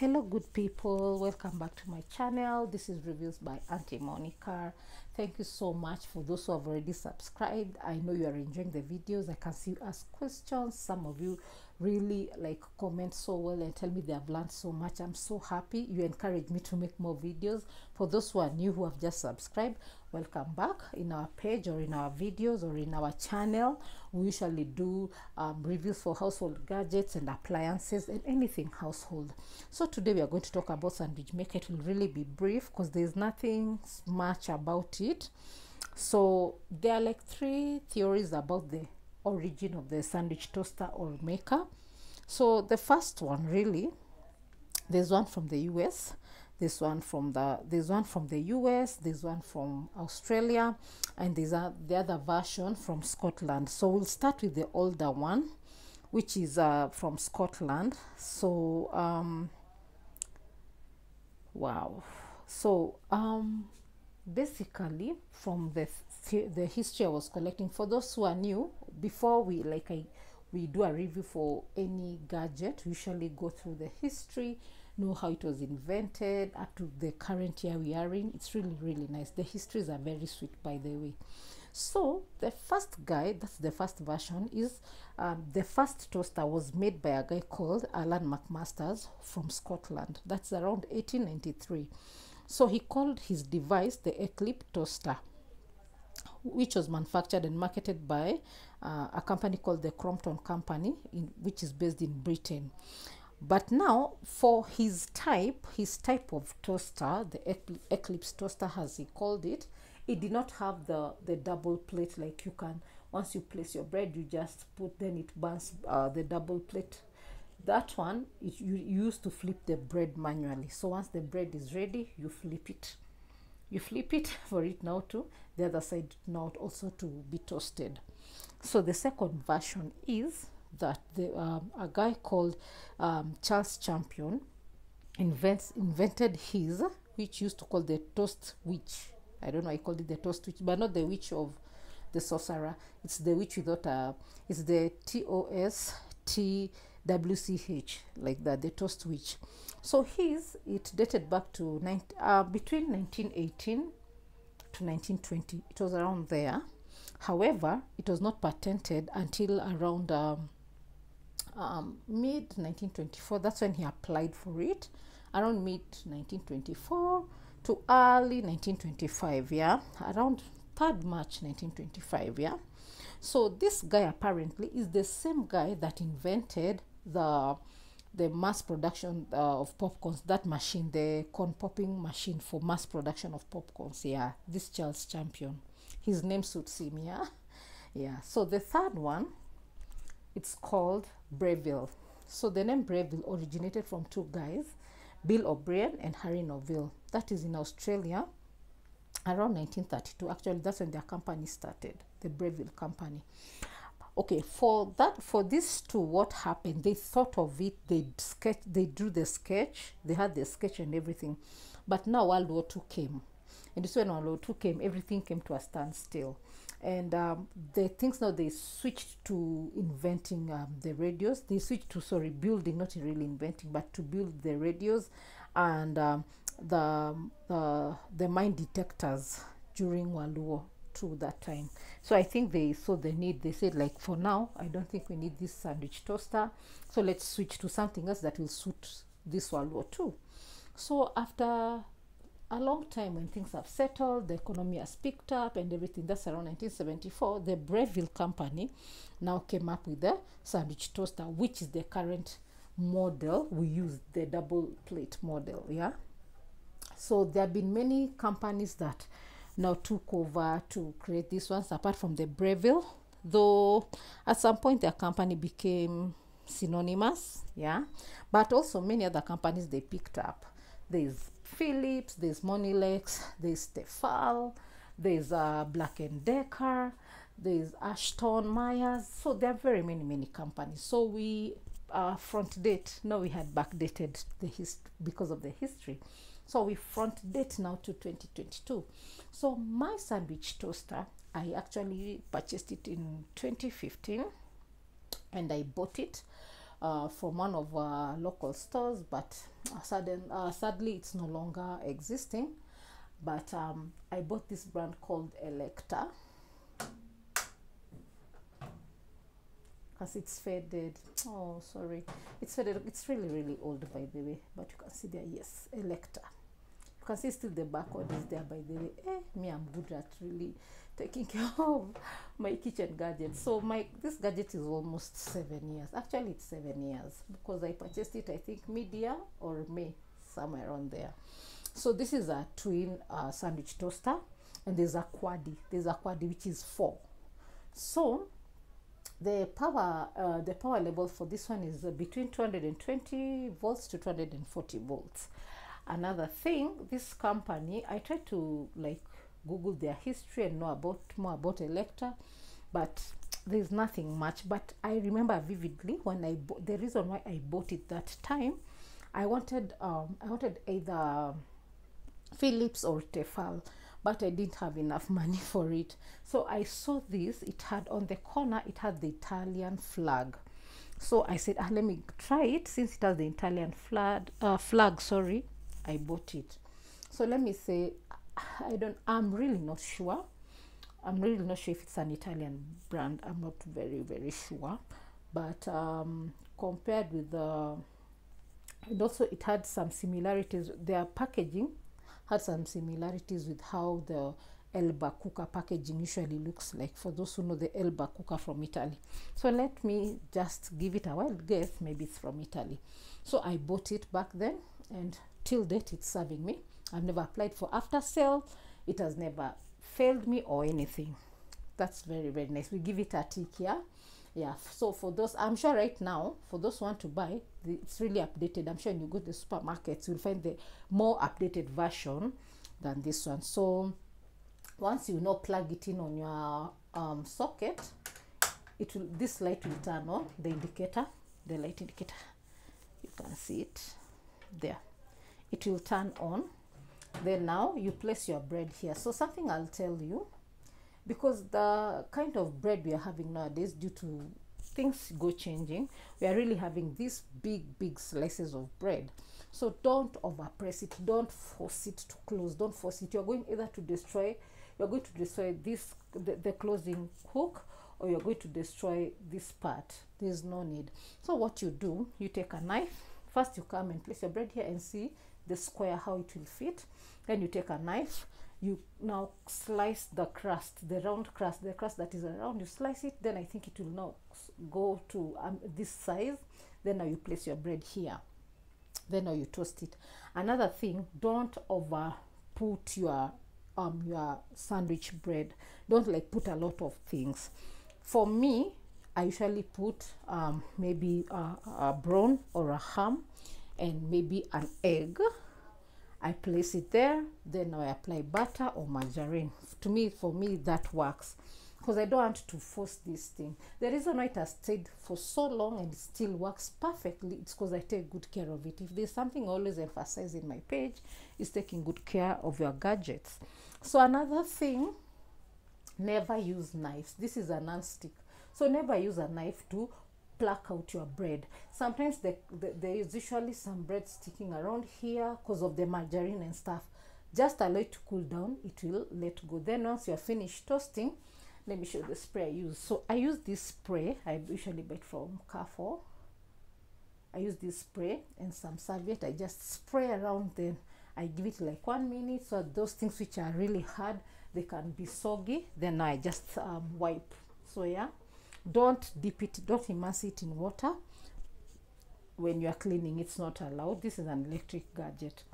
Hello good people, welcome back to my channel. This is reviews by Auntie Monica. Thank you so much for those who have already subscribed. I know you are enjoying the videos. I can see you ask questions. Some of you really like comment so well and tell me they have learned so much. I'm so happy. You encourage me to make more videos. For those who are new, who have just subscribed, welcome back. In our page or in our videos or in our channel, we usually do reviews for household gadgets and appliances and anything household. So today we are going to talk about sandwich maker. It will really be brief because there's nothing much about it. So there are like 3 theories about the origin of the sandwich toaster or maker. So the first one, really, there's one from the US, there's one from the US, there's one from Australia, and there's the other version from Scotland. So we'll start with the older one, which is from Scotland. So wow. So basically, from the history I was collecting, for those who are new, before we do a review for any gadget, we usually go through the history, know how it was invented up to the current year we are in. It's really nice. The histories are very sweet, by the way. So the first guy, that's the first version, is the first toaster was made by a guy called Alan McMasters from Scotland. That's around 1893. So he called his device the Elekta toaster, which was manufactured and marketed by a company called the Crompton Company, which is based in Britain. But now, for his type of toaster, the Eclipse toaster, as he called it, it did not have the double plate. Like, you can, once you place your bread, you just put, then it burns the double plate. That one, you used to flip the bread manually. So once the bread is ready, you flip it. You flip it for it now to the other side, now also to be toasted. So the second version is that a guy called Charles Champion invented his, which used to call the toast witch. I don't know, I called it the toast witch, but not the witch of the sorcerer. It's the witch without it's the TOSTWCH, like that, the toast witch. So it dated back to between 1918 to 1920. It was around there. However, it was not patented until around mid 1924. That's when he applied for it, around mid 1924 to early 1925. Yeah, around 3rd March 1925. Yeah. So this guy apparently is the same guy that invented the mass production of popcorns, that machine, the corn popping machine for mass production of popcorns. Yeah, this Charles Champion, his name suits him. Yeah. So the third one, it's called Breville. So the name Breville originated from 2 guys, Bill O'Brien and Harry Noville. That is in Australia around 1932. Actually, that's when their company started, the Breville Company. Okay, for this too, what happened, they thought of it, they drew the sketch, they had the sketch and everything. But now World War II came, and this when World War II came, everything came to a standstill. And the things, now they switched to inventing the radios. They switched to building, not really inventing, but to build the radios and the mine detectors during World War II that time. So I think they saw the need. They said, like, for now, I don't think we need this sandwich toaster, so let's switch to something else that will suit this World War II. So after a long time, when things have settled, the economy has picked up and everything, that's around 1974, the Breville Company now came up with the sandwich toaster, which is the current model we use, the double plate model. Yeah. So there have been many companies that now took over to create these ones, apart from the Breville, though at some point their company became synonymous. Yeah. But also many other companies they picked up. There's Philips, there's Moneylex, there's Tefal, there's Black & Decker, there's Ashton Myers. So there are very many companies. So we front date, now we had backdated because of the history. So we front date now to 2022. So my sandwich toaster, I actually purchased it in 2015, and I bought it from one of our local stores, but sadly it's no longer existing. But I bought this brand called Elekta, because it's faded. Oh, sorry, it's faded. It's really old, by the way, but you can see there, yes, Elekta. You can see still the barcode is there, by the way. Me, I'm good at really taking care of my kitchen gadgets. So this gadget is almost 7 years. Actually, it's 7 years, because I purchased it, I think mid-year or May, somewhere around there. So this is a twin sandwich toaster, and there's a quaddy which is 4. So the power level for this one is between 220 volts to 240 volts. Another thing, this company, I tried to like Google their history and know more about Elekta, but there's nothing much. But I remember vividly when I bought, the reason why I bought it that time, I wanted either Philips or Tefal, but I didn't have enough money for it. So I saw this, it had on the corner, it had the Italian flag. So I said, let me try it. Since it has the Italian flag, sorry, I bought it. So let me say, I'm really not sure. I'm really not sure if it's an Italian brand. I'm not very sure. But compared with and also it had some similarities. Their packaging had some similarities with how the Elba cooker packaging usually looks like, for those who know the Elba cooker from Italy. So let me just give it a wild guess, maybe it's from Italy. So I bought it back then, and till date it's serving me. I've never applied for after sale. It has never failed me or anything. That's very nice. We give it a tick here. Yeah, so for those, I'm sure right now, for those who want to buy, it's really updated. I'm sure when you go to the supermarkets, you'll find the more updated version than this one. So once you plug it in on your socket, this light will turn on, the light indicator. You can see it there. It will turn on. Then now you place your bread here. So something I'll tell you, because the kind of bread we are having nowadays, due to things go changing, we are really having these big slices of bread. So don't overpress it, don't force it to close, don't force it. You're going either to destroy, this the closing hook, or you're going to destroy this part. There's no need. So what you do, you take a knife. First you come and place your bread here and see the square, how it will fit. Then you take a knife, you now slice the crust, the round crust, the crust that is around, you slice it. Then I think it will now go to this size. Then now you place your bread here. Then now you toast it. Another thing, don't over put your sandwich bread. Don't like put a lot of things. For me, I usually put maybe a brawn or a ham and maybe an egg. I place it there. Then I apply butter or margarine. For me that works, because I don't want to force this thing. The reason why it has stayed for so long and it still works perfectly, it's because I take good care of it. If there's something I always emphasize in my page, is taking good care of your gadgets. So another thing, never use knives. This is a non-stick, so never use a knife to pluck out your bread. Sometimes there is usually some bread sticking around here because of the margarine and stuff. Just allow it to cool down, it will let go. Then once you're finished toasting, let me show you the spray I use. So I use this spray, I usually buy it from Carrefour. I use this spray and some serviette. I just spray around, then I give it like 1 minute, so those things which are really hard, they can be soggy. Then I just wipe. So yeah, don't dip it, don't immerse it in water when you are cleaning. It's not allowed. This is an electric gadget.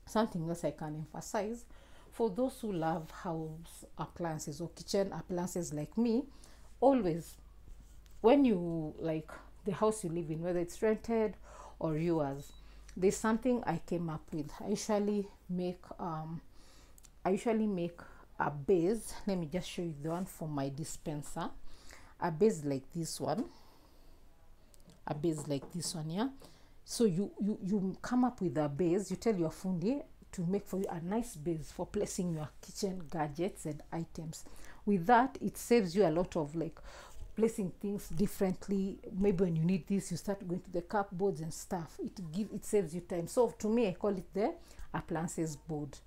Something else I can emphasize, for those who love house appliances or kitchen appliances like me, always when you like the house you live in, whether it's rented or yours, there's something I came up with. I usually make a base. Let me just show you the one for my dispenser. A base like this one, yeah. So you come up with a base. You tell your fundi to make for you a nice base for placing your kitchen gadgets and items. With that, it saves you a lot of like placing things differently. Maybe when you need this, you start going to the cupboards and stuff. It saves you time. So to me, I call it the appliances board.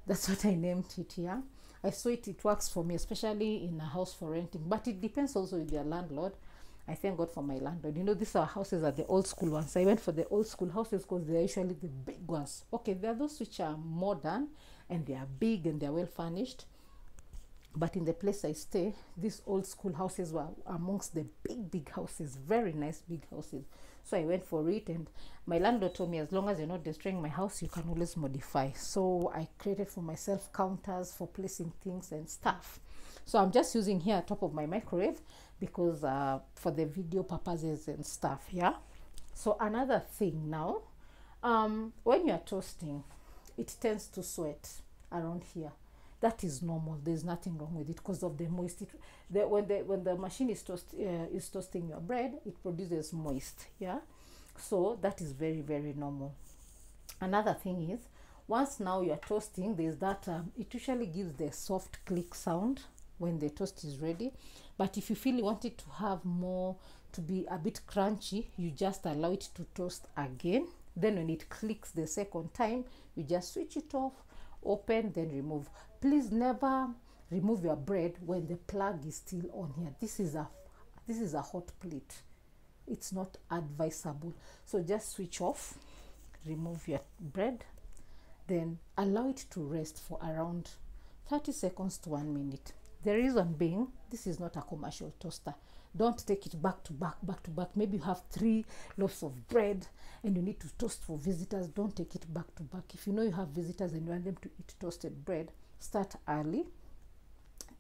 That's what I named it here. I saw it works for me, especially in a house for renting, but it depends also with your landlord. I thank God for my landlord. You know, these are houses are the old school ones. I went for the old school houses because they're usually the big ones. Okay, there are those which are modern and they are big and they're well furnished. But in the place I stay, these old school houses were amongst the big houses, very nice big houses. So I went for it, and my landlord told me, as long as you're not destroying my house, you can always modify. So I created for myself counters for placing things and stuff. So I'm just using here top of my microwave because for the video purposes and stuff. Yeah. So another thing now, when you're toasting, it tends to sweat around here. That is normal. There's nothing wrong with it because of the moist. When the machine is toasting your bread, it produces moist. Yeah, so that is very normal. Another thing is, once now you're toasting, there's that it usually gives the soft click sound when the toast is ready. But if you feel you want it to have more, to be a bit crunchy, you just allow it to toast again. Then when it clicks the second time, you just switch it off, open, then remove. Please never remove your bread when the plug is still on here. This is a hot plate. It's not advisable. So just switch off, remove your bread, then allow it to rest for around 30 seconds to 1 minute. The reason being, this is not a commercial toaster. Don't take it back to back. Maybe you have 3 loaves of bread and you need to toast for visitors. Don't take it back to back. If you know you have visitors and you want them to eat toasted bread, start early,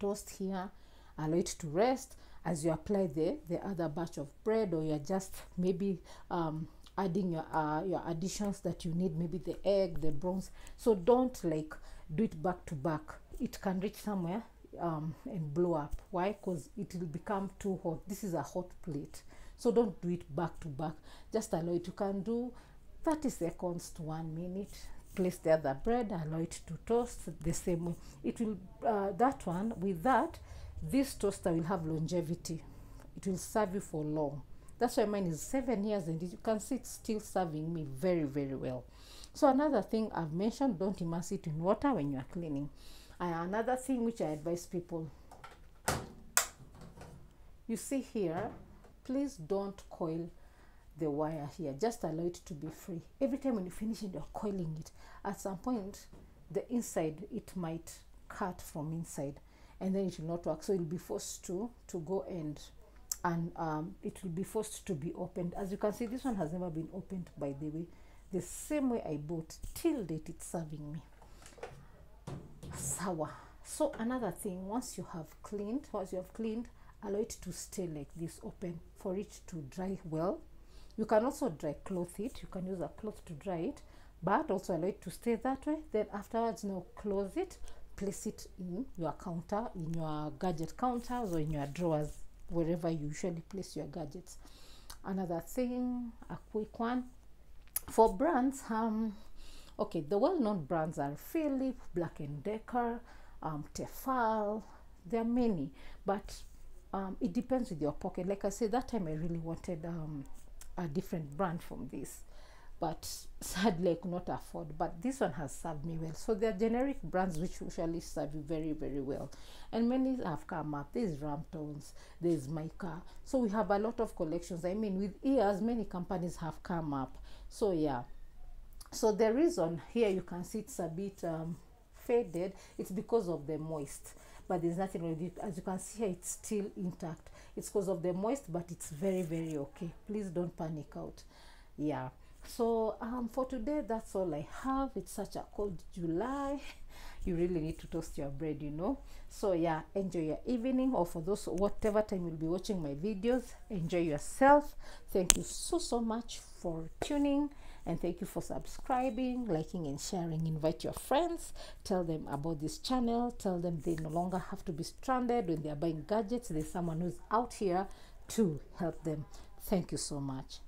toast here, allow it to rest as you apply the other batch of bread, or you're just maybe adding your additions that you need, maybe the egg, the bronze. So don't like do it back to back. It can reach somewhere and blow up. Why? Because it will become too hot. This is a hot plate, so don't do it back to back. Just allow it. You can do 30 seconds to 1 minute. Place the other bread, allow it to toast the same way. It will that one with that, this toaster will have longevity. It will serve you for long. That's why mine is 7 years, and you can see it's still serving me very well. So another thing I've mentioned, don't immerse it in water when you are cleaning. Another thing which I advise people, you see here, please don't coil the wire here. Just allow it to be free. Every time when you finish it, you're coiling it. At some point, the inside, it might cut from inside, and then it will not work. So you'll be forced to go and it will be forced to be opened. As you can see, this one has never been opened, by the way. The same way I bought, till date it's serving me. Sour. So another thing, once you have cleaned, allow it to stay like this, open, for it to dry well. You can also dry cloth it. You can use a cloth to dry it, but also allow it to stay that way. Then afterwards, now close it, place it in your counter, in your gadget counters, or in your drawers, wherever you usually place your gadgets. Another thing, a quick one, for brands, okay, the well-known brands are Philip, Black & Decker, Tefal. There are many, but it depends with your pocket. Like I said, that time I really wanted a different brand from this, but sadly I could not afford. But this one has served me well. So there are generic brands which usually serve you very well, and many have come up. There's Ramtones, there's Mica. So we have a lot of collections. I mean, with years, many companies have come up. So yeah, so the reason here you can see it's a bit faded, it's because of the moist, but there's nothing wrong with it. As you can see here, it's still intact. It's because of the moist, but it's very okay. Please don't panic out. Yeah, so for today, that's all I have. It's such a cold July. You really need to toast your bread, you know. So yeah, enjoy your evening, or for those whatever time you'll be watching my videos, enjoy yourself. Thank you so much for tuning, and thank you for subscribing, liking and sharing. Invite your friends, tell them about this channel, tell them they no longer have to be stranded when they are buying gadgets. There's someone who's out here to help them. Thank you so much.